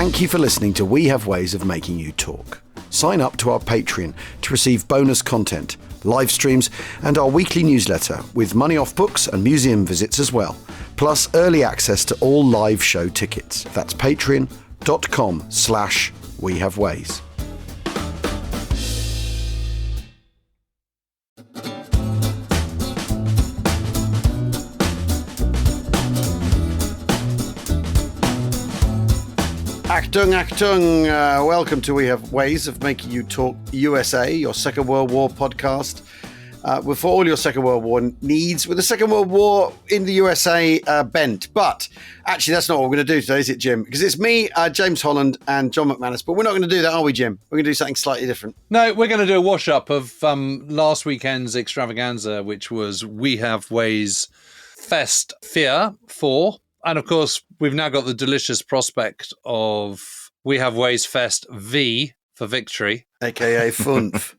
Thank you for listening to We Have Ways of Making You Talk. Sign up to our Patreon to receive bonus content, live streams, and our weekly newsletter with money off books and museum visits as well, plus early access to all live show tickets. That's patreon.com/WeHaveWays. Achtung. Welcome to We Have Ways of Making You Talk USA, your Second World War podcast. For all your Second World War needs, with the Second World War in the USA bent. But actually, that's not what we're going to do today, is it, Jim? Because it's me, James Holland, and John McManus. But we're not going to do that, are we, Jim? We're going to do something slightly different. No, we're going to do a wash-up of last weekend's extravaganza, which was We Have Ways Fest 4. And of course, we've now got the delicious prospect of We Have Ways Fest V for victory. AKA FUNF.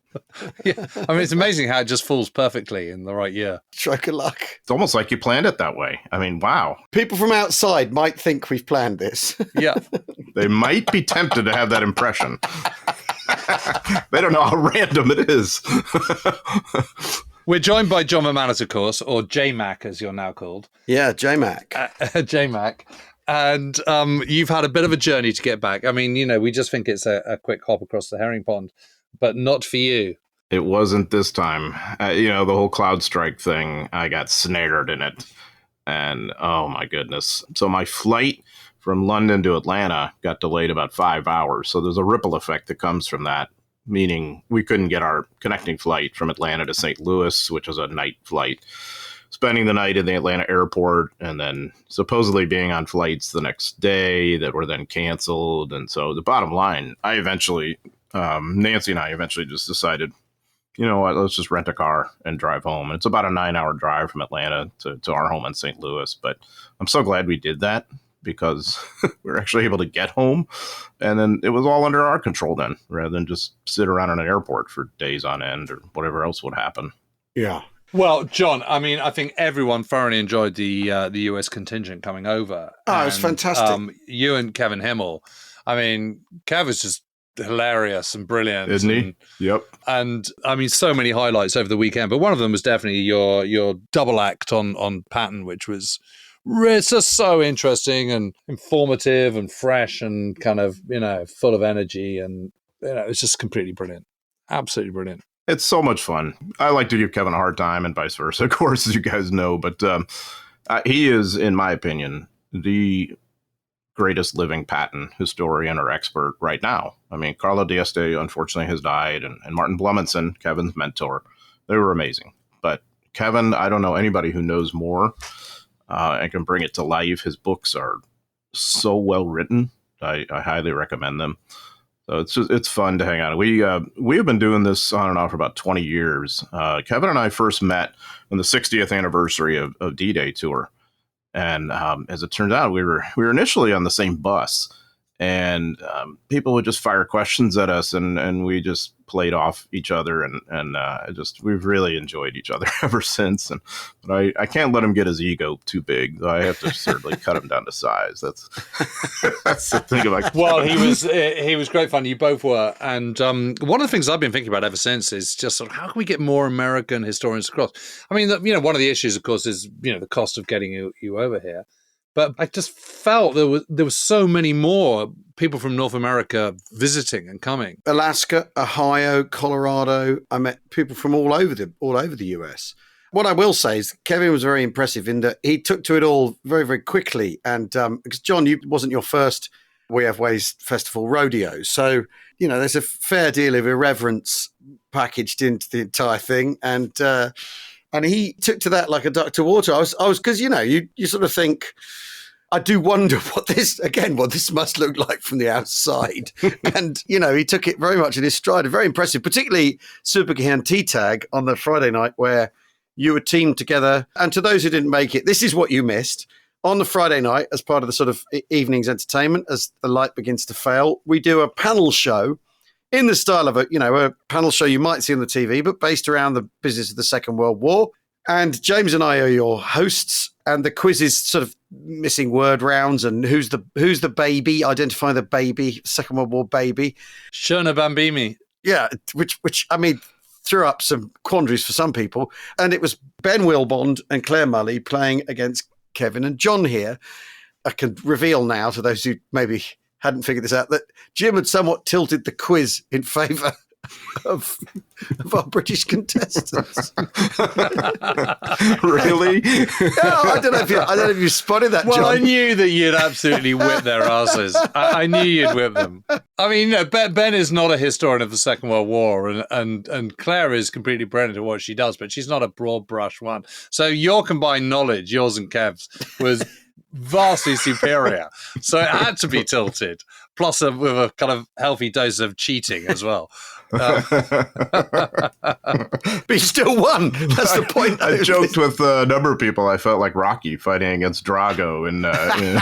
Yeah, I mean, it's amazing how it just falls perfectly in the right year. Stroke of luck. It's almost like you planned it that way. I mean, wow. People from outside might think we've planned this. Yeah. They might be tempted to have that impression. They don't know how random it is. We're joined by John McManus, of course, or J-Mac, as you're now called. Yeah, J-Mac. J-Mac. And you've had a bit of a journey to get back. I mean, you know, we just think it's a quick hop across the herring pond, but not for you. It wasn't this time. The whole CloudStrike thing, I got snared in it. And, oh, my goodness. So my flight from London to Atlanta got delayed about 5 hours. So there's a ripple effect that comes from that. Meaning we couldn't get our connecting flight from Atlanta to St. Louis, which was a night flight, spending the night in the Atlanta airport and then supposedly being on flights the next day that were then canceled. And so the bottom line, Nancy and I eventually just decided, you know what, let's just rent a car and drive home. And it's about a 9-hour drive from Atlanta to our home in St. Louis. But I'm so glad we did that, because we were actually able to get home, and then it was all under our control then, rather than just sit around in an airport for days on end or whatever else would happen. Yeah. Well, John, I mean, I think everyone thoroughly enjoyed the US contingent coming over. Oh, it was fantastic. You and Kevin Himmel. I mean, Kev is just hilarious and brilliant. Isn't he? Yep. And I mean, so many highlights over the weekend, but one of them was definitely your double act on Patton, which was it's just so interesting and informative and fresh and kind of, full of energy. And, it's just completely brilliant. Absolutely brilliant. It's so much fun. I like to give Kevin a hard time and vice versa, of course, as you guys know. But he is, in my opinion, the greatest living Patton historian or expert right now. I mean, Carlo D'Este, unfortunately, has died. And Martin Blumenson, Kevin's mentor, they were amazing. But Kevin, I don't know anybody who knows more and can bring it to life. His books are so well written. I highly recommend them. So it's fun to hang out. We have been doing this on and off for about 20 years. Kevin and I first met on the 60th anniversary of D-Day tour, and as it turns out, we were initially on the same bus, and people would just fire questions at us, and we just played off each other, and we've really enjoyed each other ever since. But I can't let him get his ego too big. I have to certainly cut him down to size. That's the thing about. Well, he was great fun. You both were, and one of the things I've been thinking about ever since is just sort of how can we get more American historians across. I mean, one of the issues, of course, is the cost of getting you over here. But I just felt there was so many more people from North America visiting and coming. Alaska, Ohio, Colorado. I met people from all over the US. What I will say is Kevin was very impressive in that he took to it all very, very quickly. And because John, you wasn't your first We Have Ways Festival rodeo. So, there's a fair deal of irreverence packaged into the entire thing. And he took to that like a duck to water. I was because, you sort of think, I do wonder what this must look like from the outside. And, he took it very much in his stride. Very impressive, particularly Super Gihan T-Tag on the Friday night where you were teamed together. And to those who didn't make it, this is what you missed. On the Friday night, as part of the sort of evening's entertainment, as the light begins to fail, we do a panel show in the style of a panel show you might see on the TV, but based around the business of the Second World War. And James and I are your hosts, and the quiz is sort of missing word rounds and who's the baby, identify the baby, Second World War baby. Shona Bambimi. Yeah, which I mean, threw up some quandaries for some people. And it was Ben Wilbond and Claire Mully playing against Kevin and John here. I can reveal now to those who maybe hadn't figured this out that Jim had somewhat tilted the quiz in favour of our British contestants. Really? No, I don't know if you spotted that, Well, John. I knew that you'd absolutely whip their asses. I knew you'd whip them. I mean, Ben is not a historian of the Second World War, and Claire is completely brilliant at what she does, but she's not a broad brush one. So your combined knowledge, yours and Kev's, was vastly superior. So it had to be tilted, plus with a kind of healthy dose of cheating as well. But you still won. That's the point. I joked with a number of people. I felt like Rocky fighting against Drago in Rocky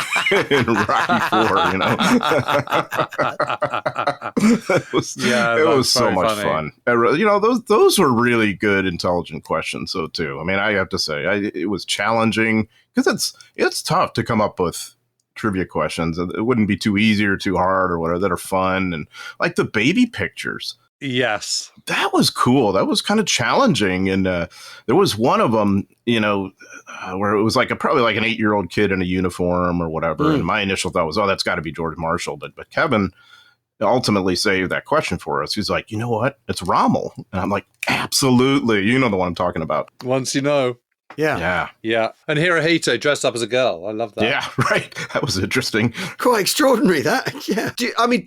4. It was so much fun. Those were really good, intelligent questions. So too. I mean, I have to say, it was challenging because it's tough to come up with trivia questions. It wouldn't be too easy or too hard or whatever that are fun, and like the baby pictures. Yes. That was cool. That was kind of challenging. And there was one of them, where it was probably like an 8-year-old kid in a uniform or whatever. And my initial thought was, that's got to be George Marshall. But Kevin ultimately saved that question for us. He's like, you know what? It's Rommel. And I'm like, absolutely. You know the one I'm talking about. Once you know. Yeah. And Hirohito dressed up as a girl. I love that. Yeah, right. That was interesting. Quite extraordinary, that. Yeah.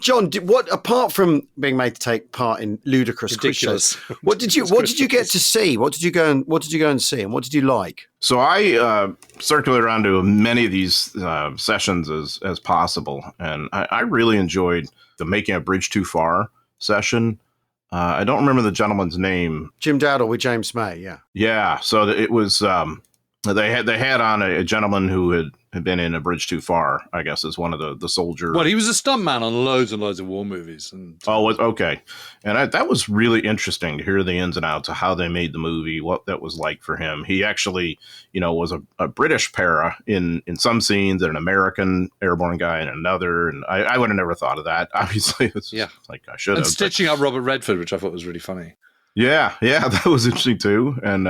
John, what apart from being made to take part in ludicrous quiz shows, what did you get to see? What did you go and see, and what did you like? So I circulated around to many of these sessions as possible, and I really enjoyed the Making a Bridge Too Far session. I don't remember the gentleman's name. Jim Dowdle with James May, yeah. Yeah, so it was they had on a gentleman who had been in A Bridge Too Far, I guess, as one of the soldiers. Well, he was a stuntman on loads and loads of war movies. Okay. And that was really interesting to hear the ins and outs of how they made the movie, what that was like for him. He actually, was a British para in some scenes and an American airborne guy in another. And I would have never thought of that. Obviously, it's like I should have. And stitching up Robert Redford, which I thought was really funny. Yeah, that was interesting too. And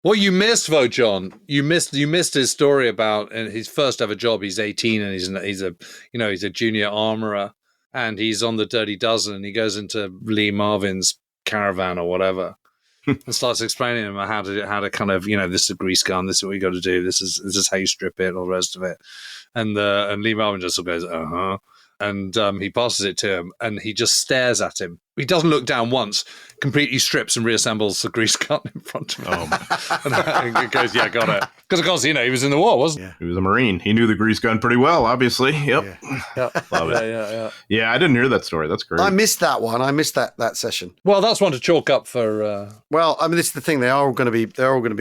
what you missed, though, John, you missed his story about his first ever job. He's 18 and he's a junior armorer, and he's on the Dirty Dozen, and he goes into Lee Marvin's caravan or whatever and starts explaining to him how to kind of, this is a grease gun, this is what you got to do, this is how you strip it, all the rest of it. And Lee Marvin just sort of goes, uh-huh. And he passes it to him, and he just stares at him. He doesn't look down once, completely strips and reassembles the grease gun in front of him. And he goes, yeah, got it. Because, of course, he was in the war, wasn't he? He was a Marine. He knew the grease gun pretty well, obviously. Yep. Yeah. Love it. Yeah, I didn't hear that story. That's great. I missed that one. I missed that session. Well, that's one to chalk up for... Well, I mean, this is the thing. They're all going to be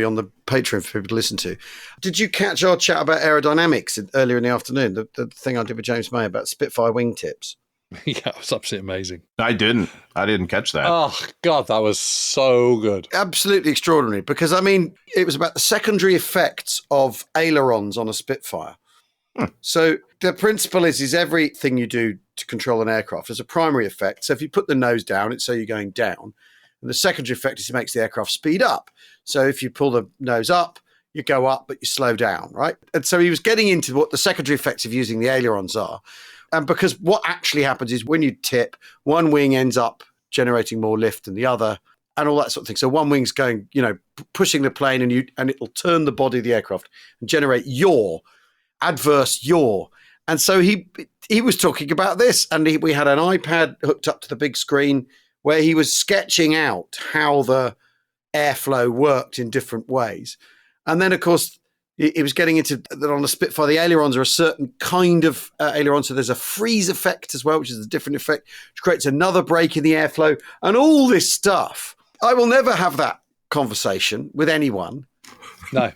on the Patreon for people to listen to. Did you catch our chat about aerodynamics earlier in the afternoon? The thing I did with James May about Spitfire wingtips? Yeah, it was absolutely amazing. I didn't catch that. Oh, God, that was so good. Absolutely extraordinary, because, I mean, it was about the secondary effects of ailerons on a Spitfire. So the principle is everything you do to control an aircraft has a primary effect. So if you put the nose down, it's so you're going down. And the secondary effect is it makes the aircraft speed up. So if you pull the nose up, you go up, but you slow down, right? And so he was getting into what the secondary effects of using the ailerons are. And because what actually happens is when you tip, one wing ends up generating more lift than the other and all that sort of thing. So one wing's going, pushing the plane and it'll turn the body of the aircraft and generate adverse yaw. And so he was talking about this, and we had an iPad hooked up to the big screen where he was sketching out how the airflow worked in different ways. And then, of course, it was getting into that on the Spitfire, the ailerons are a certain kind of aileron. So there's a freeze effect as well, which is a different effect, which creates another break in the airflow and all this stuff. I will never have that conversation with anyone. No.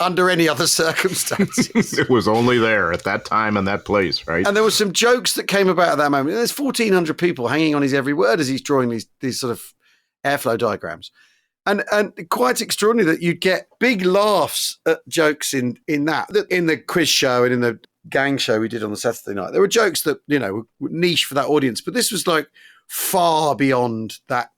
Under any other circumstances. It was only there at that time and that place, right? And there were some jokes that came about at that moment. There's 1,400 people hanging on his every word as he's drawing these sort of airflow diagrams. And quite extraordinary that you'd get big laughs at jokes in that. In the quiz show and in the gang show we did on the Saturday night, there were jokes that, were niche for that audience. But this was like far beyond that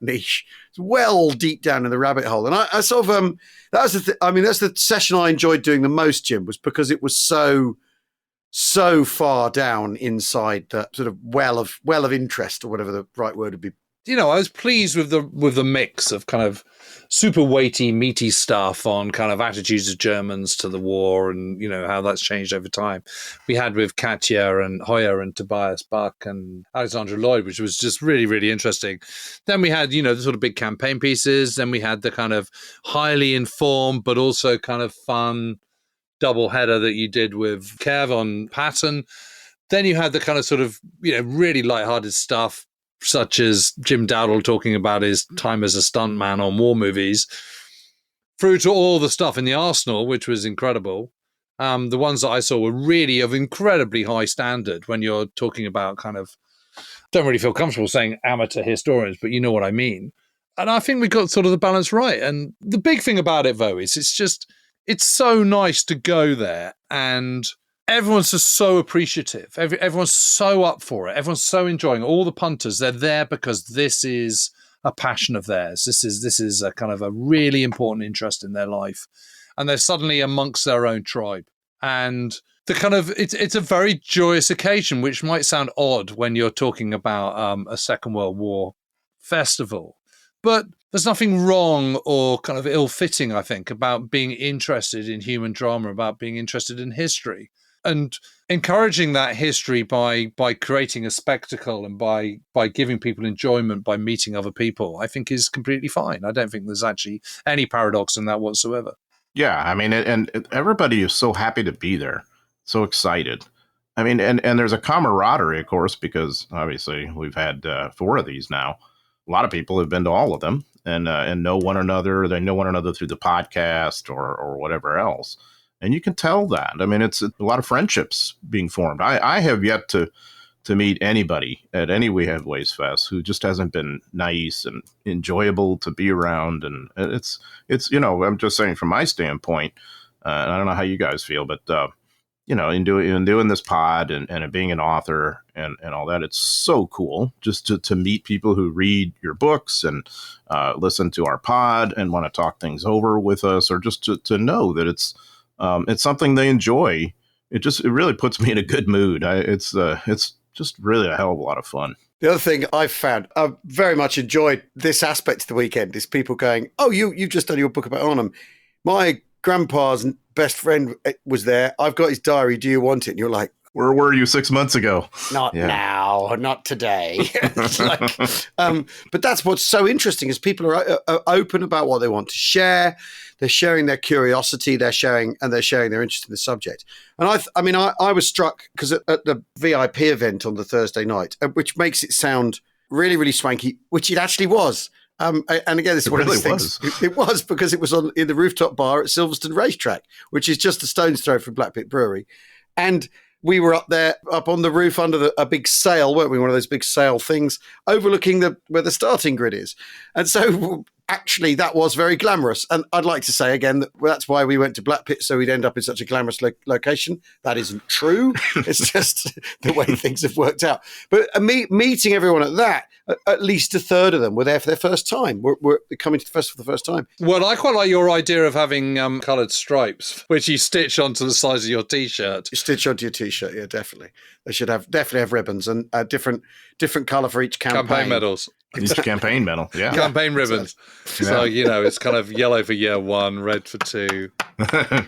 niche. It's well deep down in the rabbit hole. And I sort of, that's the session I enjoyed doing the most, Jim, was because it was so far down inside that sort of well of interest, or whatever the right word would be. I was pleased with the mix of kind of super weighty, meaty stuff on kind of attitudes of Germans to the war and, how that's changed over time. We had with Katja and Hoyer and Tobias Buck and Alexandra Lloyd, which was just really, really interesting. Then we had, the sort of big campaign pieces. Then we had the kind of highly informed, but also kind of fun double header that you did with Kev on Patton. Then you had the kind of sort of, really lighthearted stuff, such as Jim Dowdle talking about his time as a stuntman on war movies, through to all the stuff in the Arsenal, which was incredible. The ones that I saw were really of incredibly high standard when you're talking about kind of, don't really feel comfortable saying amateur historians, but you know what I mean. And I think we got sort of the balance right. And the big thing about it, though, is it's so nice to go there, and everyone's just so appreciative. Everyone's so up for it. Everyone's so enjoying it. All the punters, they're there because this is a passion of theirs. This is a kind of a really important interest in their life. And they're suddenly amongst their own tribe. And the kind of, it's a very joyous occasion, which might sound odd when you're talking about a Second World War festival. But there's nothing wrong or kind of ill-fitting, I think, about being interested in human drama, about being interested in history. And encouraging that history by creating a spectacle and by giving people enjoyment by meeting other people, I think is completely fine. I don't think there's actually any paradox in that whatsoever. Yeah, I mean, and everybody is so happy to be there, so excited. I mean, and there's a camaraderie, of course, because obviously we've had 4 of these now. A lot of people have been to all of them and know one another. They know one another through the podcast or whatever else. And you can tell that. I mean, it's a lot of friendships being formed. I have yet to meet anybody at any We Have Ways Fest who just hasn't been nice and enjoyable to be around. And it's I'm just saying from my standpoint, and I don't know how you guys feel, but in doing this pod and being an author and all that, it's so cool just to meet people who read your books and listen to our pod and want to talk things over with us, or just to know that it's something they enjoy. It really puts me in a good mood. It's just really a hell of a lot of fun. The other thing I've found, I've very much enjoyed this aspect of the weekend, is people going, "Oh, you've just done your book about Arnhem. My grandpa's best friend was there. I've got his diary. Do you want it?" And you're like, "Where were you 6 months ago?" Not now, not today. But that's what's so interesting, is people are open about what they want to share. They're sharing their curiosity. They're sharing their interest in the subject. And I was struck because at the VIP event on the Thursday night, which makes it sound really, really swanky, which it actually was. And again, this is one of these things. It was, because it was in the rooftop bar at Silverstone Racetrack, which is just a stone's throw from Black Pit Brewery. And we were up on the roof under a big sail, weren't we? One of those big sail things overlooking where the starting grid is. And so actually that was very glamorous. And I'd like to say again that's why we went to Black Pit, so we'd end up in such a glamorous location. That isn't true. It's just the way things have worked out. But meeting everyone at that, at least a third of them were there for their first time. We're coming to the festival for the first time. Well, I quite like your idea of having coloured stripes, which you stitch onto the sides of your T-shirt. You stitch onto your T-shirt, yeah, definitely. They should definitely have ribbons and different colour for each campaign. Campaign medals. Each campaign medal, yeah. Campaign ribbons. Yeah. So, it's kind of yellow for year 1, red for 2.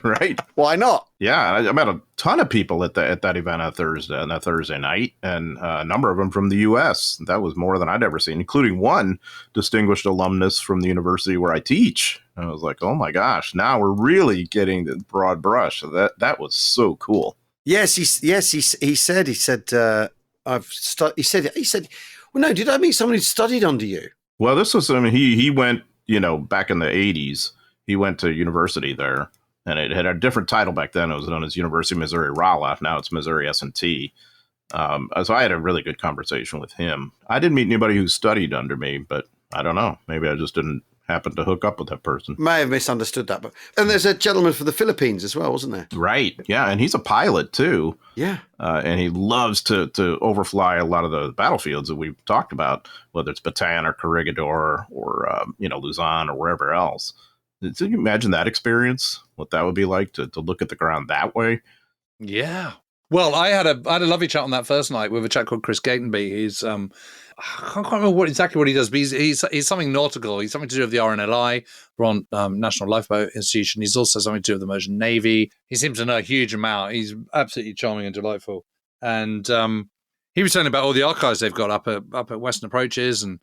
Right. Why not? Yeah, I met a ton of people at that event on that Thursday night, and a number of them from the U.S. That was more than I'd ever seen, including one distinguished alumnus from the university where I teach. I was like, oh my gosh, now we're really getting the broad brush. So that was so cool. Yes, he said, well, no, did I meet someone who studied under you? Well, this was, he went, back in the 80s, he went to university there, and it had a different title back then. It was known as University of Missouri-Rolla. Now it's Missouri S&T. So I had a really good conversation with him. I didn't meet anybody who studied under me, but I don't know. Maybe I just didn't happened to hook up with that person. May have misunderstood that. And there's a gentleman from the Philippines as well, wasn't there? Right. Yeah. And he's a pilot, too. Yeah. And he loves to overfly a lot of the battlefields that we've talked about, whether it's Patton or Corregidor or Luzon or wherever else. Can you imagine that experience? What that would be like to look at the ground that way? Yeah. Well, I had a lovely chat on that first night with a chap called Chris Gatenby. He's I can't quite remember exactly what he does, but he's something nautical. He's something to do with the RNLI, Ron National Lifeboat Institution. He's also something to do with the Merchant Navy. He seems to know a huge amount. He's absolutely charming and delightful. And he was telling about all the archives they've got up at Western Approaches, and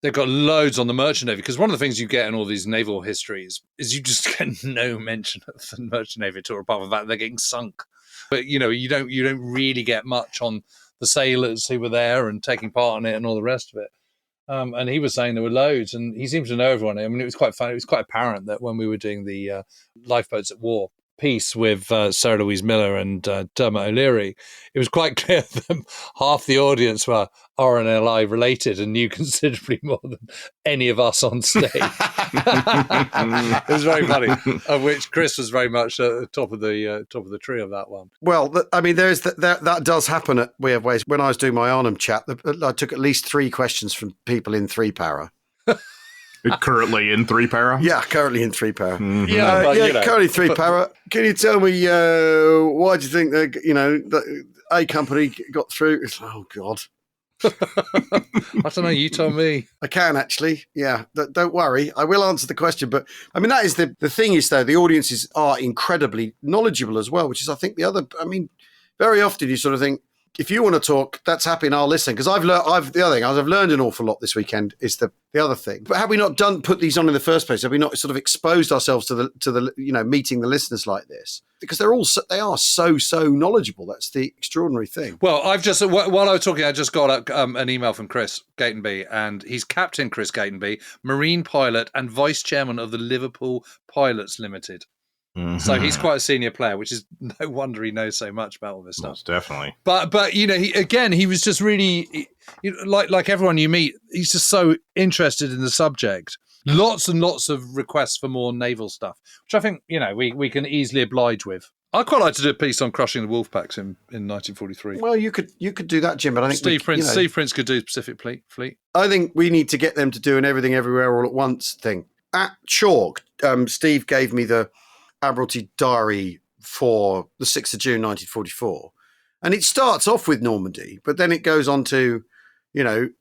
they've got loads on the Merchant Navy, because one of the things you get in all these naval histories is you just get no mention of the Merchant Navy at all, apart from the fact they're getting sunk. But you don't really get much on the sailors who were there and taking part in it and all the rest of it. And he was saying there were loads, and he seems to know everyone. I mean, it was quite fun. It was quite apparent that when we were doing the Lifeboats at War piece with Sarah Louise Miller and Dermot O'Leary, it was quite clear that half the audience were RNLI related and knew considerably more than any of us on stage. It was very funny, of which Chris was very much at the top of the tree of that one. Well, I mean, there's that does happen at We Have Ways. When I was doing my Arnhem chat, I took at least 3 questions from people in 3 para. Currently in 3 para? Yeah, currently in 3 para. Mm-hmm. Yeah, currently 3 para. Can you tell me why do you think that A company got through? Oh God, I don't know. You tell me. I can actually. Yeah, don't worry. I will answer the question. But I mean, that is the thing is though, the audiences are incredibly knowledgeable as well, which is I think the other. I mean, very often you sort of think, if you want to talk, that's happy and I'll listen. Because I've learned an awful lot this weekend is the other thing. But have we not put these on in the first place? Have we not sort of exposed ourselves to the meeting the listeners like this? Because they are so knowledgeable. That's the extraordinary thing. Well, I've just while I was talking, I just got an email from Chris Gatenby, and he's Captain Chris Gatenby, Marine pilot and Vice Chairman of the Liverpool Pilots Limited. Mm-hmm. So he's quite a senior player, which is no wonder he knows so much about all this stuff. Most definitely. But he was just really, like everyone you meet, he's just so interested in the subject. Lots and lots of requests for more naval stuff, which I think we can easily oblige with. I'd quite like to do a piece on crushing the Wolfpacks in 1943. Well, you could do that, Jim. But I think Steve Prince could do Pacific Fleet. I think we need to get them to do an everything everywhere all at once thing. At Chalk, Steve gave me the Admiralty Diary for the 6th of June 1944, and it starts off with Normandy, but then it goes on to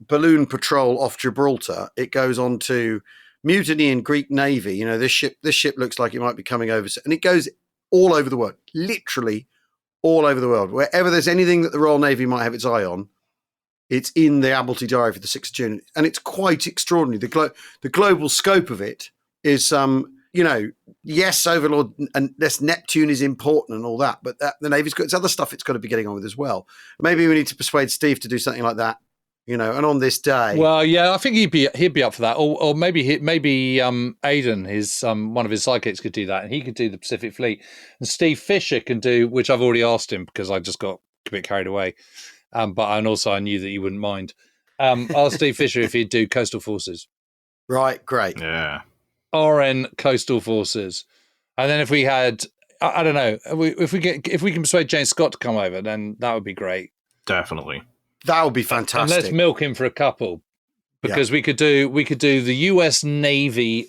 balloon patrol off Gibraltar. It goes on to mutiny in Greek Navy. This ship looks like it might be coming over, and it goes all over the world, literally all over the world. Wherever there's anything that the Royal Navy might have its eye on, it's in the Admiralty Diary for the 6th of June, and it's quite extraordinary. The global scope of it is yes, Overlord and this Neptune is important and all that, but the Navy's got its other stuff it's got to be getting on with as well. Maybe we need to persuade Steve to do something like that, and on this day. Well, yeah, I think he'd be up for that, or maybe Aidan, his one of his sidekicks, could do that, and he could do the Pacific Fleet, and Steve Fisher can do, which I've already asked him because I just got a bit carried away, but also I knew that you wouldn't mind. Ask Steve Fisher if he'd do Coastal Forces. Right, great, yeah. RN Coastal Forces, and then if we had, I don't know, if we can persuade James Scott to come over, then that would be great. Definitely, that would be fantastic. And let's milk him for a couple, because we could do the U.S. Navy,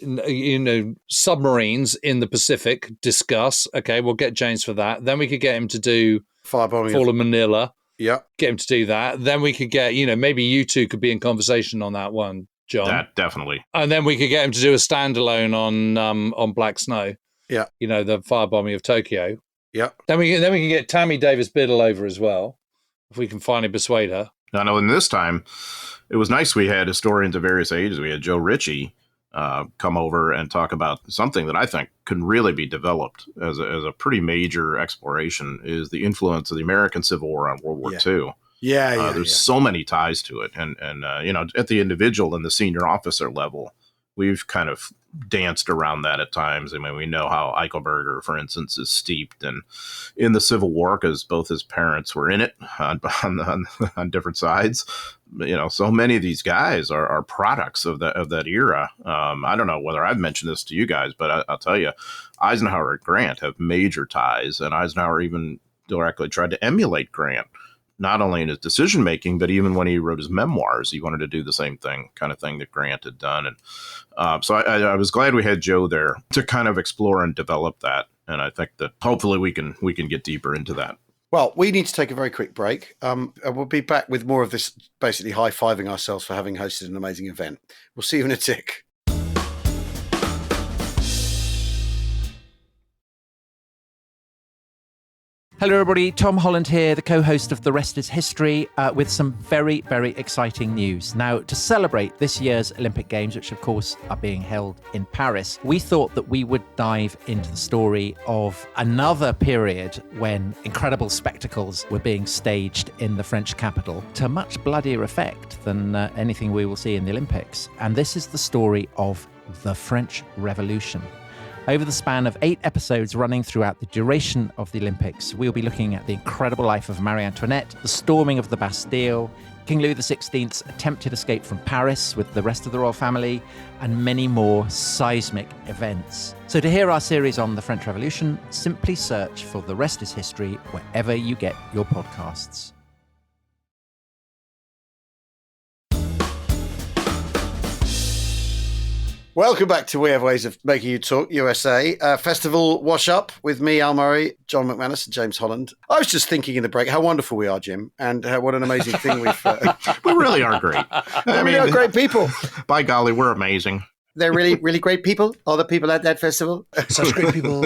submarines in the Pacific. Discuss. Okay, we'll get James for that. Then we could get him to do firebombing Fall of Manila. Yeah, get him to do that. Then we could get maybe you two could be in conversation on that one, John. That definitely. And then we could get him to do a standalone on Black Snow. Yeah. The firebombing of Tokyo. Yeah. Then we can get Tammy Davis Biddle over as well, if we can finally persuade her. I know in this time, it was nice we had historians of various ages. We had Joe Ritchie come over and talk about something that I think can really be developed as a pretty major exploration, is the influence of the American Civil War on World War II. There's so many ties to it. And at the individual and the senior officer level, we've kind of danced around that at times. I mean, we know how Eichelberger, for instance, is steeped in the Civil War because both his parents were in it on different sides. so many of these guys are products of that era. I don't know whether I've mentioned this to you guys, but I'll tell you, Eisenhower and Grant have major ties, and Eisenhower even directly tried to emulate Grant, not only in his decision making, but even when he wrote his memoirs, he wanted to do the same kind of thing that Grant had done. And so I was glad we had Joe there to kind of explore and develop that. And I think that hopefully we can get deeper into that. Well, we need to take a very quick break. We'll be back with more of this, basically high-fiving ourselves for having hosted an amazing event. We'll see you in a tick. Hello, everybody. Tom Holland here, the co-host of The Rest is History, with some very, very exciting news. Now, to celebrate this year's Olympic Games, which of course are being held in Paris, we thought that we would dive into the story of another period when incredible spectacles were being staged in the French capital to much bloodier effect than anything we will see in the Olympics. And this is the story of the French Revolution. Over the span of 8 episodes running throughout the duration of the Olympics, we'll be looking at the incredible life of Marie Antoinette, the storming of the Bastille, King Louis XVI's attempted escape from Paris with the rest of the royal family, and many more seismic events. So to hear our series on the French Revolution, simply search for The Rest is History wherever you get your podcasts. Welcome back to We Have Ways of Making You Talk, USA. Festival Wash Up with me, Al Murray, John McManus, and James Holland. I was just thinking in the break how wonderful we are, Jim, and what an amazing thing we've... We really are great. I mean, they're great people. By golly, we're amazing. They're really, really great people, all the people at that festival. Such great people.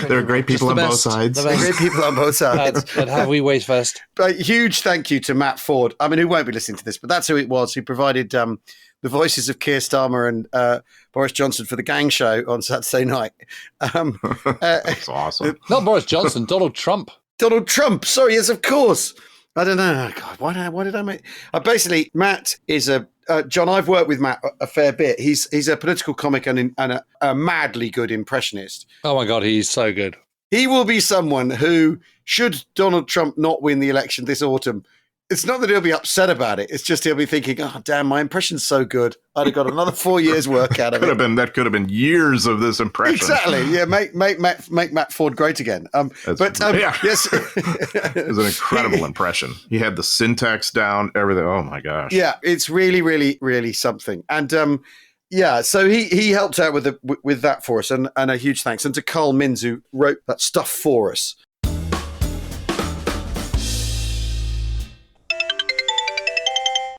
They're great people on both sides. They're great people on both sides. But have we ways first? A huge thank you to Matt Ford. I mean, who won't be listening to this, but that's who it was, who provided the voices of Keir Starmer and Boris Johnson for the Gang Show on Saturday night. That's awesome. Not Boris Johnson, Donald Trump. Donald Trump. Sorry, yes, of course. I don't know. God, why did I make... basically, Matt is a... John, I've worked with Matt a fair bit. He's a political comic and a madly good impressionist. Oh, my God, he's so good. He will be someone who, should Donald Trump not win the election this autumn, it's not that he'll be upset about it. It's just he'll be thinking, oh, damn, my impression's so good. I'd have got another 4 years work out of it. That could have been years of this impression. Exactly. Yeah, make Matt Ford great again. Yes. It was an incredible impression. He had the syntax down, everything. Oh, my gosh. Yeah, it's really, really, really something. And so he helped out with that for us. And a huge thanks. And to Carl Minns, who wrote that stuff for us.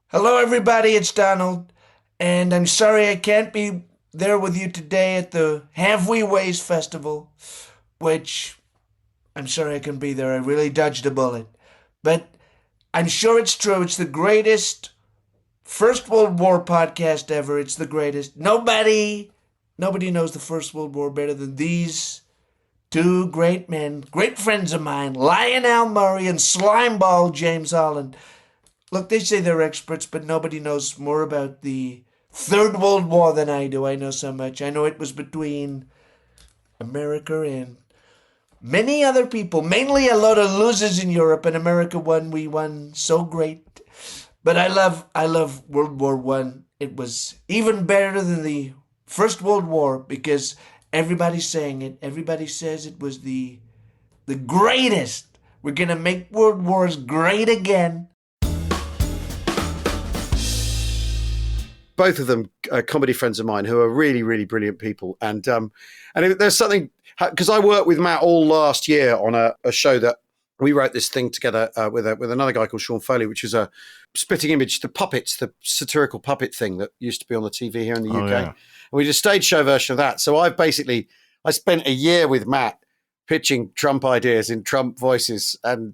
Hello, everybody. It's Donald, and I'm sorry I can't be there with you today at the Have We Ways Festival, which I'm sorry I can be there. I really dodged a bullet. But I'm sure it's true. It's the greatest First World War podcast ever. It's the greatest. Nobody knows the First World War better than these two great men, great friends of mine, Lionel Murray and Slimeball James Holland. Look, they say they're experts, but nobody knows more about the Third World War than I do. I know so much. I know it was between America and many other people, mainly a lot of losers in Europe, and America won. We won so great. But I love World War One. It was even better than the First World War because everybody's saying it. Everybody says it was the greatest. We're going to make world wars great again. Both of them comedy friends of mine who are really, really brilliant people. And there's something, because I worked with Matt all last year on a show that we wrote this thing together with another guy called Sean Foley, which is a spitting image, the puppets, the satirical puppet thing that used to be on the TV here in the UK. Yeah. And we did a stage show version of that. So I spent a year with Matt pitching Trump ideas in Trump voices and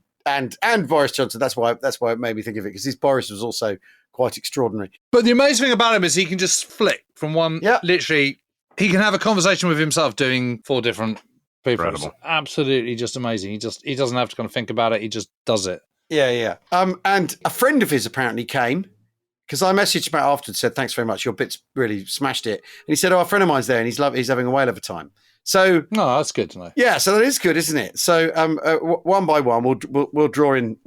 Boris Johnson. That's why it made me think of it, because his Boris was also quite extraordinary. But the amazing thing about him is he can just flick from one, literally, he can have a conversation with himself doing 4 different people. Incredible. It's absolutely just amazing. He doesn't have to kind of think about it. He just does it. Yeah. And a friend of his apparently came, because I messaged Matt after and said, thanks very much. Your bits really smashed it. And he said, a friend of mine's there and he's having a whale of a time. So no, that's good to know. Yeah, so that is good, isn't it? So one by one, we'll draw in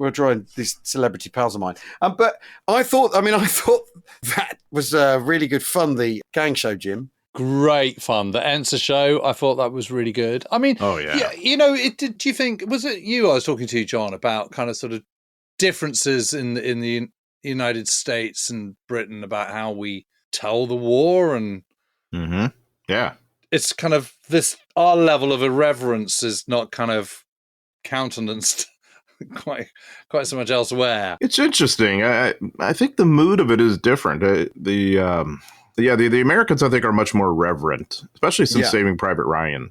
these celebrity pals of mine. But I thought that was really good fun. The gang show, Jim. Great fun. The Answer show, I thought that was really good. I mean, Oh, yeah. you know, do you think, was it you I was talking to, John, about kind of sort of differences in the United States and Britain about how we tell the war? And yeah, it's kind of this, our level of irreverence is not kind of countenanced quite so much elsewhere. it's interesting. I think the mood of it is different. The Americans, I think, are much more reverent, especially since Saving Private Ryan.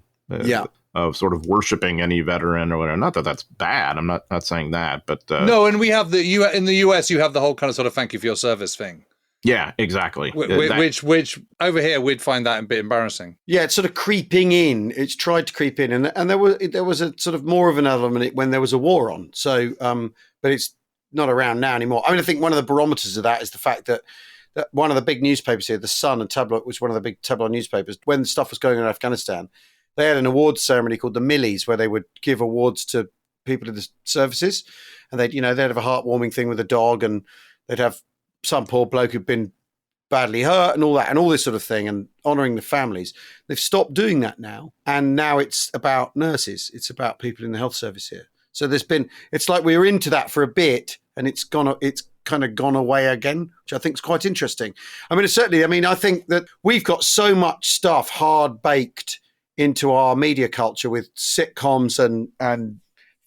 Of sort of worshiping any veteran or whatever. Not that that's bad. I'm not saying that, but no. And we have in the US, you have the whole kind of sort of thank you for your service thing. Yeah, exactly. Which over here we'd find that a bit embarrassing. Yeah, it's sort of creeping in. It's tried to creep in, and there was a sort of more of an element when there was a war on. So, but it's not around now anymore. I mean, I think one of the barometers of that is the fact that one of the big newspapers here, the Sun and Tabloid, was one of the big tabloid newspapers. When stuff was going on in Afghanistan, they had an awards ceremony called the Millies, where they would give awards to people in the services, and they'd have a heartwarming thing with a dog, and they'd have some poor bloke who'd been badly hurt and all that, and all this sort of thing, and honouring the families. They've stopped doing that now, and now it's about nurses. It's about people in the health service here. So it's like we were into that for a bit, and it's kind of gone away again, which I think is quite interesting. I mean, I think that we've got so much stuff hard baked into our media culture with sitcoms and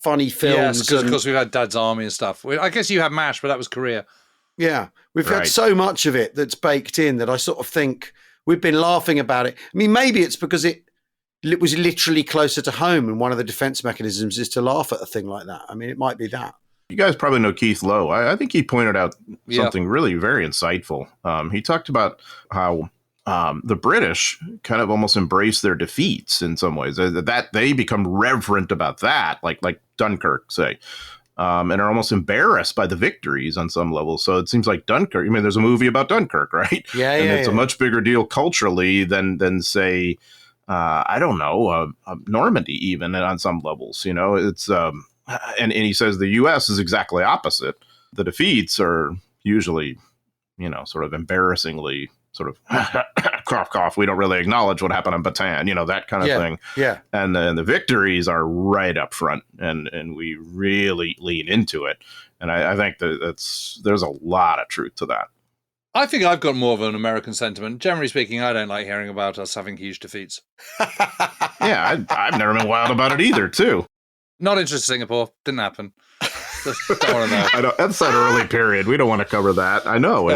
funny films. Yes, because we've had Dad's Army and stuff. I guess you had MASH, but that was Korea. Yeah, we've had so much of it that's baked in that I sort of think we've been laughing about it. I mean, maybe it's because it was literally closer to home, and one of the defense mechanisms is to laugh at a thing like that. I mean, it might be that. You guys probably know Keith Lowe. I think he pointed out something really very insightful. He talked about how the British kind of almost embrace their defeats in some ways. That they become reverent about that, like Dunkirk, say, and are almost embarrassed by the victories on some level. So it seems like Dunkirk. I mean, there's a movie about Dunkirk, right? Yeah, and it's a much bigger deal culturally than say, I don't know, Normandy even on some levels. It's and he says the U.S. is exactly opposite. The defeats are usually, sort of embarrassingly sort of cough, cough. We don't really acknowledge what happened on Patton, that kind of thing. Yeah. And then the victories are right up front, and we really lean into it. And I think there's a lot of truth to that. I think I've got more of an American sentiment. Generally speaking, I don't like hearing about us having huge defeats. Yeah, I've never been wild about it either, too. Not interested in Singapore. Didn't happen. Just don't want to know. I know, that's that early period. We don't want to cover that. I know.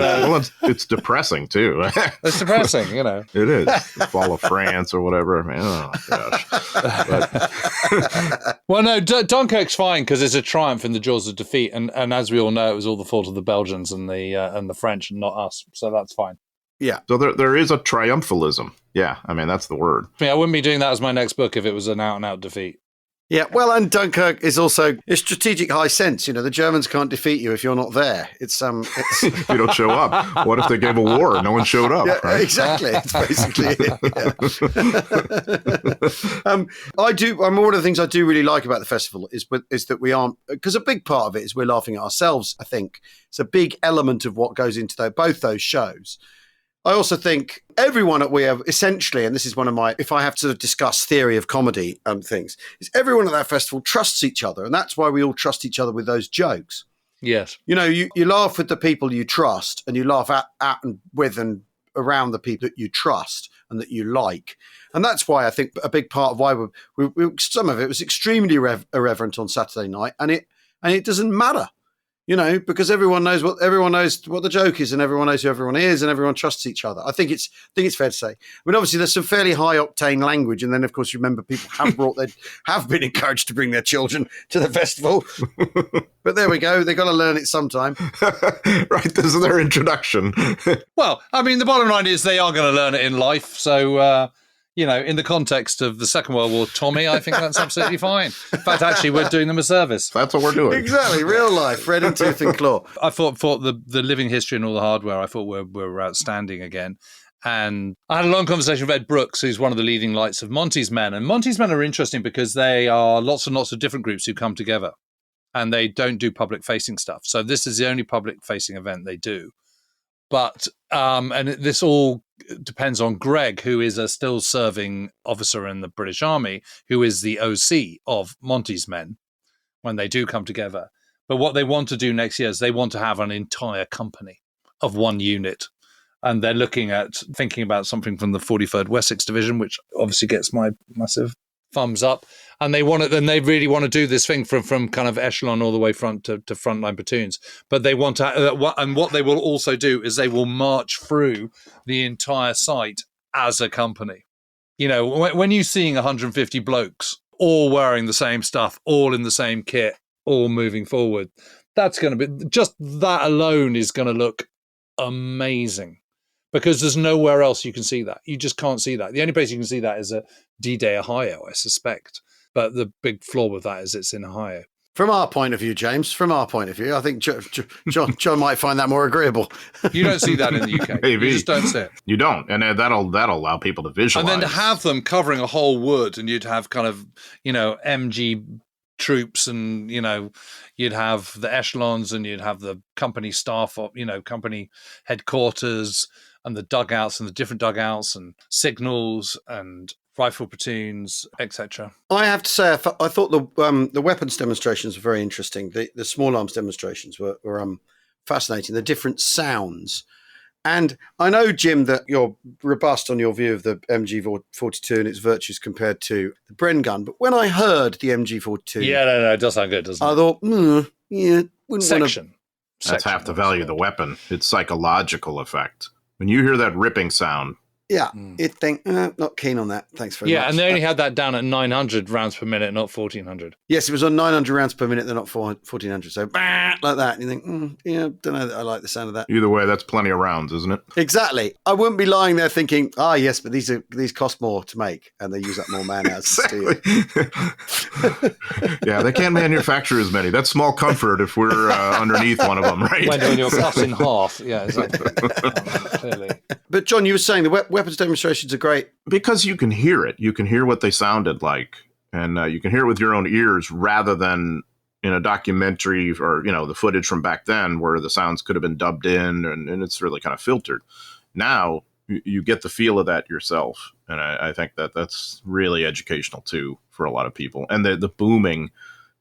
It's depressing, too. It's depressing, It is. The fall of France or whatever. Man, oh, gosh. Well, no, Dunkirk's fine because it's a triumph in the jaws of defeat. And as we all know, it was all the fault of the Belgians and the French and not us. So that's fine. Yeah. So there is a triumphalism. Yeah. I mean, that's the word. I wouldn't be doing that as my next book if it was an out-and-out defeat. Yeah, well, and Dunkirk is also a strategic high sense. The Germans can't defeat you if you're not there. It's if you don't show up. What if they gave a war and no one showed up? Yeah, right? Exactly. It's basically it. Yeah. One of the things I do really like about the festival is that we aren't, because a big part of it is we're laughing at ourselves. I think it's a big element of what goes into both those shows. I also think everyone at WeHave, essentially, and this is one of my, if I have to sort of discuss theory of comedy and things, is everyone at that festival trusts each other. And that's why we all trust each other with those jokes. Yes. You laugh with the people you trust, and you laugh at and with and around the people that you trust and that you like. And that's why I think a big part of why we some of it was extremely irreverent on Saturday night. And it doesn't matter. Because everyone knows what the joke is, and everyone knows who everyone is, and everyone trusts each other. I think it's fair to say. I mean, obviously, there's some fairly high octane language, and then, of course, remember people have been encouraged to bring their children to the festival. But there we go. They've got to learn it sometime. Right. This is their introduction. Well, I mean, the bottom line is they are going to learn it in life. So, in the context of the Second World War, Tommy, I think that's absolutely fine. In fact, actually, we're doing them a service. That's what we're doing. Exactly. Real life, red in tooth and claw. I thought the living history and all the hardware, I thought were outstanding again. And I had a long conversation with Ed Brooks, who's one of the leading lights of Monty's Men. And Monty's Men are interesting because they are lots and lots of different groups who come together, and they don't do public-facing stuff. So this is the only public-facing event they do. But, and this all depends on Greg, who is a still serving officer in the British Army, who is the OC of Monty's Men when they do come together. But what they want to do next year is they want to have an entire company of one unit. And they're thinking about something from the 43rd Wessex Division, which obviously gets my massive thumbs up. And they really want to do this thing from kind of echelon all the way front to frontline platoons. But they want to, and what they will also do is they will march through the entire site as a company. You know, when you're seeing 150 blokes all wearing the same stuff, all in the same kit, all moving forward, that's going to be, just that alone is going to look amazing. Because there's nowhere else you can see that. You just can't see that. The only place you can see that is at D-Day, Ohio, I suspect. But the big flaw with that is it's in Ohio. From our point of view, James, I think John might find that more agreeable. You don't see that in the UK. Maybe. You just don't see it. You don't. And that'll allow people to visualize. And then to have them covering a whole wood, and you'd have kind of, MG troops, and you'd have the echelons, and you'd have the company staff, company headquarters, and the dugouts and the different dugouts and signals and rifle platoons, etc. I have to say, I thought the weapons demonstrations were very interesting. The small arms demonstrations were fascinating. The different sounds. And I know, Jim, that you're robust on your view of the MG42 and its virtues compared to the Bren gun. But when I heard the MG42... Yeah, no, it does sound good, doesn't it? I thought, wouldn't Section. That's half the value of the weapon. It's psychological effect. When you hear that ripping sound... Yeah, you'd think, not keen on that. Thanks very much. Yeah, and they only had that down at 900 rounds per minute, not 1,400. Yes, it was on 900 rounds per minute, they're not 1,400. So, like that. And you think, don't know that I like the sound of that. Either way, that's plenty of rounds, isn't it? Exactly. I wouldn't be lying there thinking, yes, but these cost more to make, and they use up more man-hours to steal. Yeah, they can't manufacture as many. That's small comfort if we're underneath one of them, right? When you're cut in half. Yeah, exactly. Clearly. But, John, you were saying the weapons demonstrations are great. Because you can hear it. You can hear what they sounded like. And you can hear it with your own ears rather than in a documentary or, the footage from back then where the sounds could have been dubbed in and it's really kind of filtered. Now you get the feel of that yourself. And I think that's really educational, too, for a lot of people. And the booming,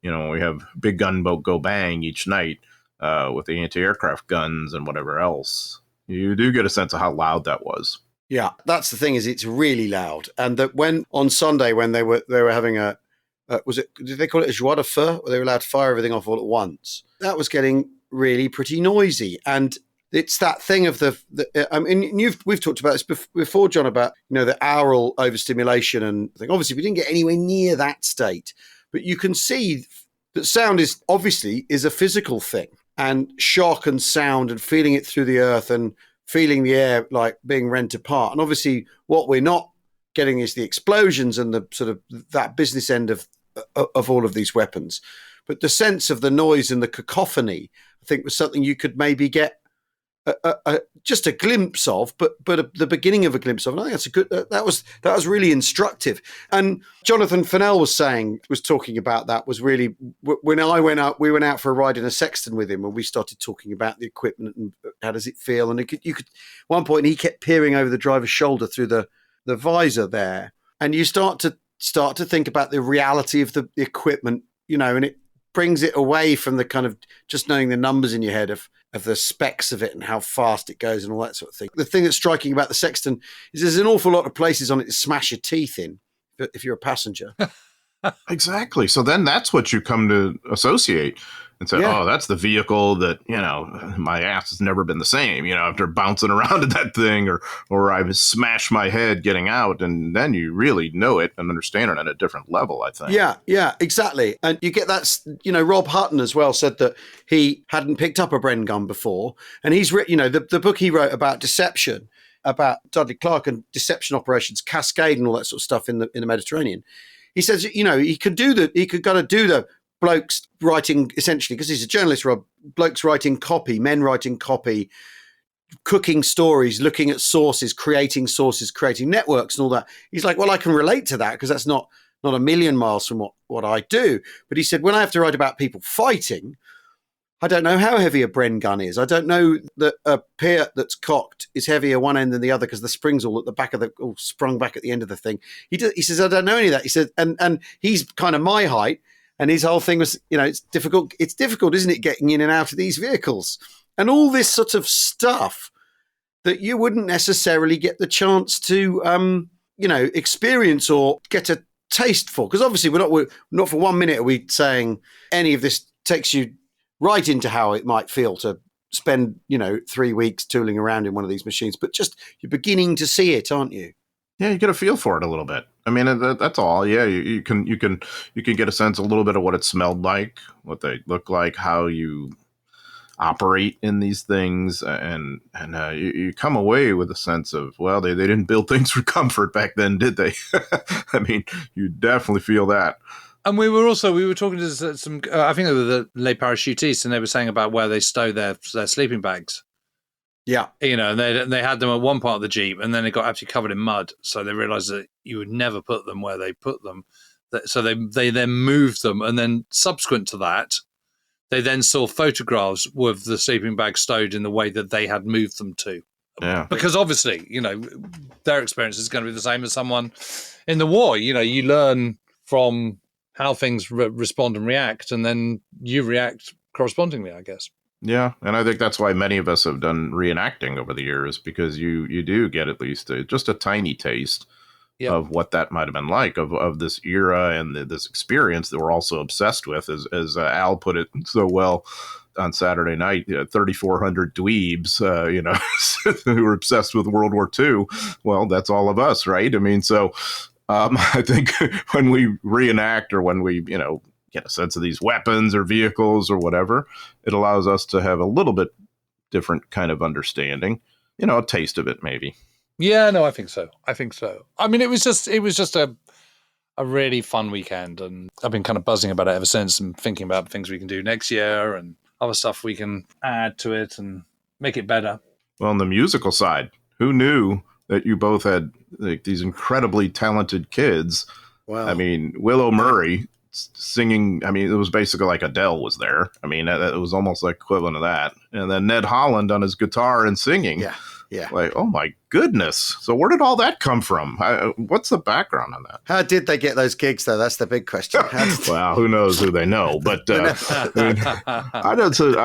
we have big gunboat go bang each night with the anti-aircraft guns and whatever else. You do get a sense of how loud that was. Yeah, that's the thing, is it's really loud. And that when on Sunday when they were having did they call it a joie de feu, where they were allowed to fire everything off all at once? That was getting really pretty noisy. And it's that thing of we've talked about this before, John, about the aural overstimulation and thing. Obviously, we didn't get anywhere near that state, but you can see that sound is a physical thing. And shock and sound and feeling it through the earth and feeling the air like being rent apart. And obviously what we're not getting is the explosions and the sort of that business end of all of these weapons. But the sense of the noise and the cacophony, I think, was something you could maybe get just a glimpse of, but the beginning of a glimpse of. And I think that's a good. That was really instructive. And Jonathan Fennell was talking about that. Was really when I went out. We went out for a ride in a Sexton with him, and we started talking about the equipment and how does it feel. And you could. At one point, he kept peering over the driver's shoulder through the visor there, and you start to think about the reality of the equipment, and it brings it away from the kind of just knowing the numbers in your head of the specs of it and how fast it goes and all that sort of thing. The thing that's striking about the Sexton is there's an awful lot of places on it to smash your teeth in if you're a passenger. Exactly. So then that's what you come to associate and say, that's the vehicle that, my ass has never been the same, after bouncing around at that thing or I've smashed my head getting out. And then you really know it and understand it at a different level, I think. Yeah, exactly. And you get that, Rob Hutton as well said that he hadn't picked up a Bren gun before. And he's written, the book he wrote about deception, about Dudley Clark and deception operations, Cascade and all that sort of stuff in the Mediterranean. He says, he could kind of do the blokes writing, essentially, because he's a journalist, Rob, blokes writing copy, men writing copy, cooking stories, looking at sources, creating networks and all that. He's like, well, I can relate to that because that's not a million miles from what I do. But he said, when I have to write about people fighting, I don't know how heavy a Bren gun is. I don't know that a Piat that's cocked is heavier one end than the other because the spring's all at the back of all sprung back at the end of the thing. He says, I don't know any of that. He said, and he's kind of my height, and his whole thing was, it's difficult. It's difficult, isn't it, getting in and out of these vehicles and all this sort of stuff that you wouldn't necessarily get the chance to, experience or get a taste for. Because obviously we're not for 1 minute are we saying any of this takes you right into how it might feel to spend, 3 weeks tooling around in one of these machines, but just you're beginning to see it, aren't you? Yeah, you get a feel for it a little bit. I mean, that's all. Yeah, you can get a sense a little bit of what it smelled like, what they look like, how you operate in these things, and you come away with a sense of, well, they didn't build things for comfort back then, did they? I mean, you definitely feel that. And we were talking to some, I think they were the lay parachutistes, and they were saying about where they stow their sleeping bags. Yeah. And they had them at one part of the Jeep, and then it got absolutely covered in mud. So they realized that you would never put them where they put them. So they then moved them. And then subsequent to that, they then saw photographs with the sleeping bag stowed in the way that they had moved them to. Yeah. Because obviously, their experience is going to be the same as someone in the war. You learn from how things respond and react, and then you react correspondingly, I guess. Yeah, and I think that's why many of us have done reenacting over the years, because you do get at least just a tiny taste of what that might have been like, of this era and this experience that we're also obsessed with, as Al put it so well on Saturday night, 3,400 dweebs, who were obsessed with World War II. Well, that's all of us, right? I mean, so I think when we reenact, or when we, get a sense of these weapons or vehicles or whatever, it allows us to have a little bit different kind of understanding, a taste of it maybe. Yeah, no, I think so. I mean, it was just a really fun weekend, and I've been kind of buzzing about it ever since, and thinking about things we can do next year and other stuff we can add to it and make it better. Well, on the musical side, who knew that you both had these incredibly talented kids? Wow. I mean, Willow Murray singing, I mean, it was basically like Adele was there. I mean, it was almost like equivalent of that. And then Ned Holland on his guitar and singing. Yeah. Like, oh my goodness. So where did all that come from? What's the background on that? How did they get those gigs, though? That's the big question. Well, who knows who they know? But I'm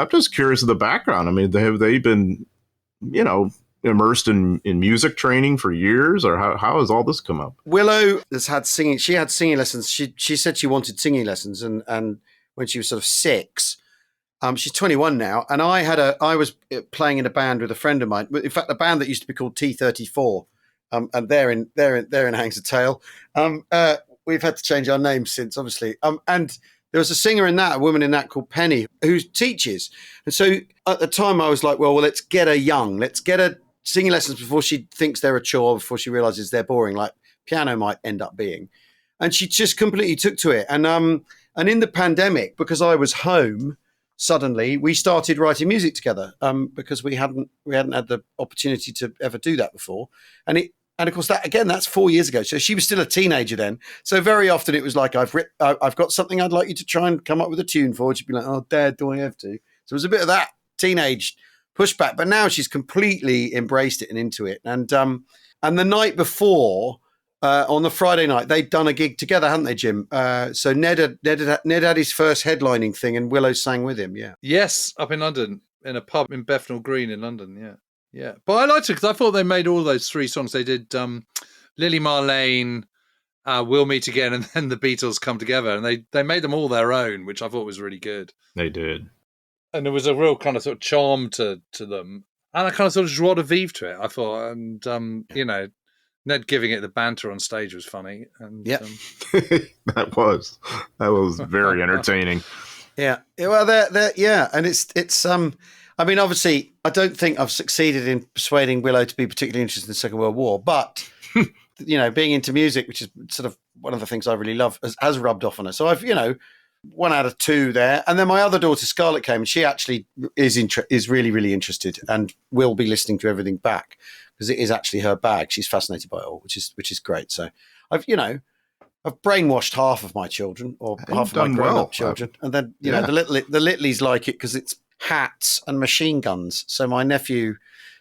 just curious of the background. I mean, have they been, immersed in music training for years, or how has all this come up? Willow has had singing. She had singing lessons. She said she wanted singing lessons, and when she was sort of 6, she's 21 now. And I was playing in a band with a friend of mine. In fact, a band that used to be called T34. And therein hangs a tale. We've had to change our names since, obviously. And there was a woman in that called Penny, who teaches. And so at the time I was like, well, let's get her singing lessons before she thinks they're a chore, before she realizes they're boring, like piano might end up being. And she just completely took to it. And in the pandemic, because I was home, suddenly we started writing music together, because we hadn't had the opportunity to ever do that before. And of course that's 4 years ago. So she was still a teenager then. So very often it was like, I've got something I'd like you to try and come up with a tune for. She'd be like, oh, Dad, do I have to? So it was a bit of that teenage pushback, but now she's completely embraced it and into it. And the night before, on the Friday night, they'd done a gig together, hadn't they, Jim? So Ned had his first headlining thing, and Willow sang with him. Yeah. Yes, up in London, in a pub in Bethnal Green in London. Yeah. But I liked it because I thought they made all those 3 songs. They did Lily Marlene, We'll Meet Again, and then the Beatles Come Together, and they made them all their own, which I thought was really good. They did. And there was a real kind of sort of charm to them. And I kind of sort of joie de vivre to it, I thought. And, Ned giving it the banter on stage was funny. And that was very entertaining. Yeah. Well, and it's I mean, obviously, I don't think I've succeeded in persuading Willow to be particularly interested in the Second World War, but being into music, which is sort of one of the things I really love, has rubbed off on her. So I've 1 out of 2 there. And then my other daughter, Scarlett, came, and she actually is really, really interested and will be listening to everything back because it is actually her bag. She's fascinated by it all, which is great. So I've brainwashed half of my children or half of my grown-up children. And then, the Littleys like it because it's hats and machine guns. So my nephew,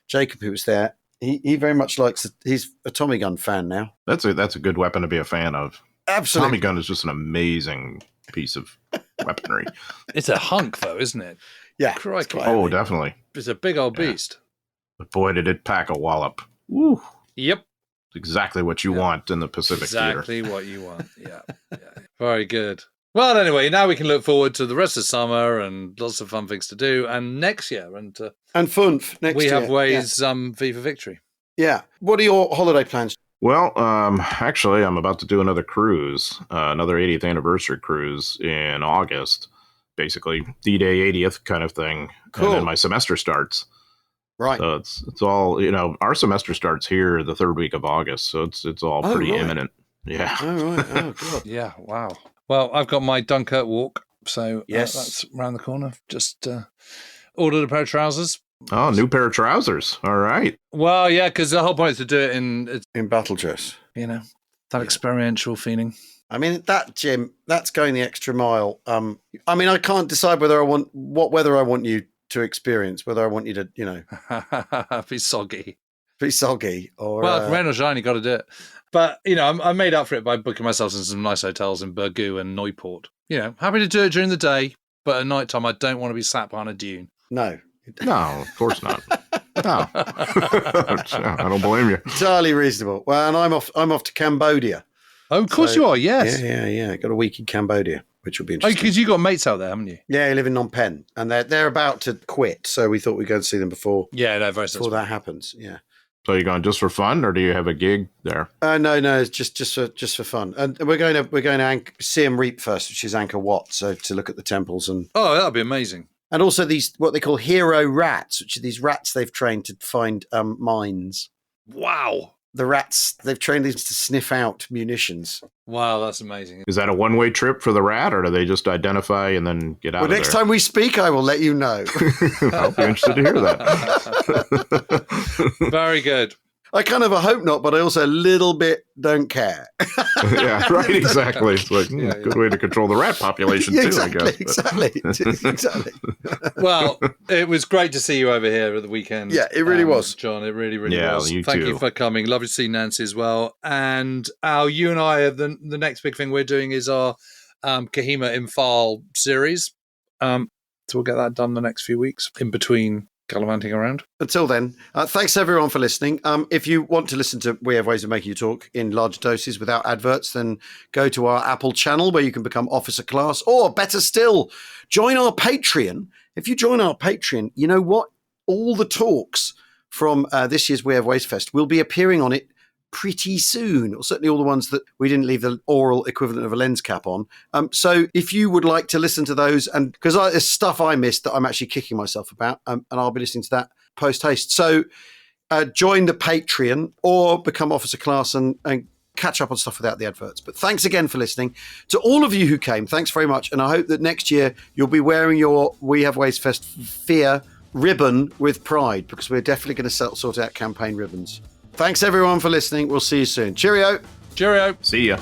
Jacob, who was there, he very much likes it. He's a Tommy gun fan now. That's a good weapon to be a fan of. Absolutely. Tommy gun is just an amazing piece of weaponry. It's a hunk, though, isn't it? Yeah. Crikey. Oh, definitely. It's a big old beast. But boy, did it pack a wallop. Woo. Yep. Exactly what you want in the Pacific Theater. Exactly what you want. Yeah. Very good. Well, anyway, now we can look forward to the rest of summer and lots of fun things to do. And next year, and Funf next year. We have ways V for Victory. Yeah. What are your holiday plans? Well, actually, I'm about to do another cruise, another 80th anniversary cruise in August. Basically, D-Day 80th kind of thing. Cool. And then my semester starts. Right. So it's all, our semester starts here the 3rd week of August. So it's all pretty imminent. Yeah. Oh, right. Oh, God. Yeah. Wow. Well, I've got my Dunkirk walk. So yes, that's around the corner. Just ordered a pair of trousers. Oh, new pair of trousers. All right. Well, yeah, because the whole point is to do it in battle dress. That experiential feeling. I mean, Jim, that's going the extra mile. I can't decide whether I want what weather I want you to experience, whether I want you to, be soggy. Or well, if rain or shine, you got to do it. But I made up for it by booking myself in some nice hotels in Burgoo and Neupoort. Happy to do it during the day, but at night time, I don't want to be sat behind a dune. No, of course not. No, I don't blame you. Entirely reasonable. Well, and I'm off to Cambodia. Oh, of course you are. Yes. Yeah. Got a week in Cambodia, which will be interesting. Oh, because you got mates out there, haven't you? Yeah, you live in Phnom Penh, and they're about to quit, so we thought we'd go and see them before. Yeah, no, very before that happens. Yeah. So you're going just for fun, or do you have a gig there? No, it's just for fun, and we're going to Siem Reap first, which is Angkor Wat, so to look at the temples and. Oh, that'd be amazing. And also these what they call hero rats, which are these rats they've trained to find mines. Wow. The rats, they've trained these to sniff out munitions. Wow, that's amazing. Is that a one-way trip for the rat, or do they just identify and then get out of there? Next time we speak, I will let you know. I'll be interested to hear that. Very good. I kind of hope not, but I also a little bit don't care. Yeah, right, exactly. It's like, good way to control the rat population, too, I guess. Exactly. Well, it was great to see you over here at the weekend. Yeah, it really was. John, it really, really was. Thank you for coming. Lovely to see Nancy as well. And Al, you and I, the next big thing we're doing is our Kahima Imphal series. So we'll get that done the next few weeks in between gallivanting around. Until then, thanks everyone for listening. If you want to listen to We Have Ways of Making You Talk in large doses without adverts, then go to our Apple channel where you can become officer class, or better still, join our Patreon. If you join our Patreon, you know what? All the talks from this year's We Have Ways Fest will be appearing on it pretty soon, or certainly all the ones that we didn't leave the oral equivalent of a lens cap on. So if you would like to listen to those, and because there's stuff I missed that I'm actually kicking myself about, and I'll be listening to that post haste. So join the Patreon or become officer class and catch up on stuff without the adverts. But thanks again for listening. To all of you who came, thanks very much. And I hope that next year you'll be wearing your We Have Ways Fest fear ribbon with pride, because we're definitely going to sort out campaign ribbons. Thanks everyone for listening. We'll see you soon. Cheerio. Cheerio. See ya.